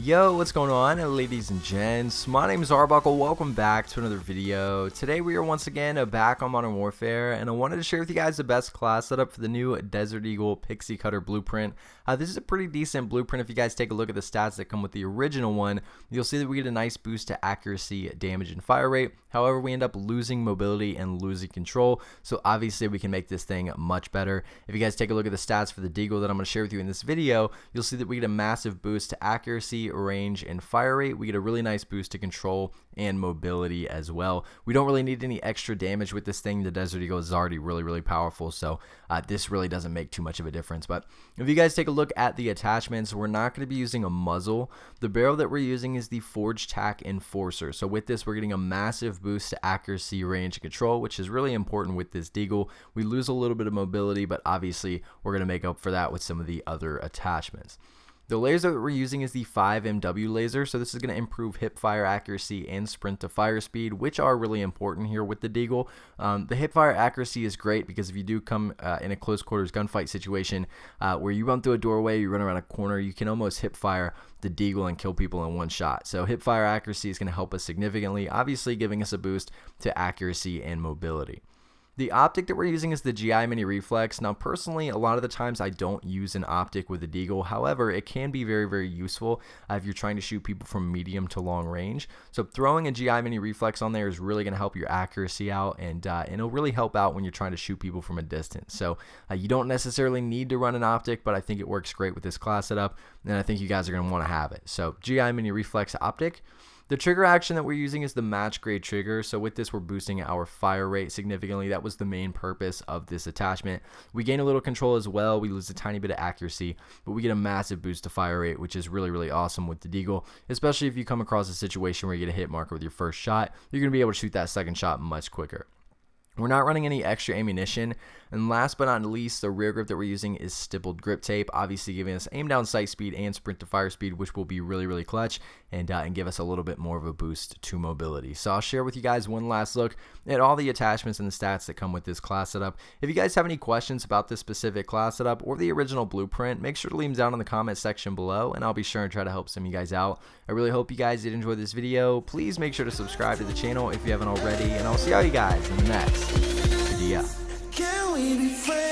Yo, what's going on, ladies and gents? My name is Arbuckle. Welcome back to another video. Today we are once again back on Modern Warfare, and I wanted to share with you guys the best class setup for the new Desert Eagle PIXIE Cutter blueprint. This is a pretty decent blueprint. If you guys take a look at the stats that come with the original one, you'll see that we get a nice boost to accuracy, damage, and fire rate. However, we end up losing mobility and losing control, so obviously we can make this thing much better. If you guys take a look at the stats for the Deagle that I'm going to share with you in this video, you'll see that we get a massive boost to accuracy, range, and fire rate. We get a really nice boost to control and mobility as well. We don't really need any extra damage with this thing. The Desert Eagle is already really powerful, so this really doesn't make too much of a difference. But if you guys take a look at the attachments, we're not going to be using a muzzle. The barrel that we're using is the Forged Tack Enforcer. So with this, we're getting a massive boost to accuracy, range, and control, which is really important with this Deagle. We lose a little bit of mobility, but obviously we're going to make up for that with some of the other attachments. The laser that we're using is the 5MW laser, so this is going to improve hip fire accuracy and sprint to fire speed, which are really important here with the Deagle. The hip fire accuracy is great because if you do come in a close quarters gunfight situation where you run through a doorway, you run around a corner, you can almost hip fire the Deagle and kill people in one shot. So hip fire accuracy is going to help us significantly, obviously giving us a boost to accuracy and mobility. The optic that we're using is the GI Mini Reflex. Now personally, a lot of the times I don't use an optic with the Deagle. However, it can be very useful if you're trying to shoot people from medium to long range. So throwing a GI Mini Reflex on there is really going to help your accuracy out, and it'll really help out when you're trying to shoot people from a distance. So you don't necessarily need to run an optic, but I think it works great with this class setup, and I think you guys are going to want to have it. So GI Mini Reflex optic. The trigger action that we're using is the match grade trigger, so with this we're boosting our fire rate significantly. That was the main purpose of this attachment. We gain a little control as well, we lose a tiny bit of accuracy, but we get a massive boost to fire rate, which is really awesome with the Deagle, especially if you come across a situation where you get a hit marker with your first shot. You're going to be able to shoot that second shot much quicker. We're not running any extra ammunition, and last but not least, the rear grip that we're using is stippled grip tape, obviously giving us aim down sight speed and sprint to fire speed, which will be really clutch and give us a little bit more of a boost to mobility. So I'll share with you guys one last look at all the attachments and the stats that come with this class setup. If you guys have any questions about this specific class setup or the original blueprint, make sure to leave them down in the comment section below, and I'll be sure and try to help some of you guys out. I really hope you guys did enjoy this video. Please make sure to subscribe to the channel if you haven't already, and I'll see all you guys in the next video. Can we be friends?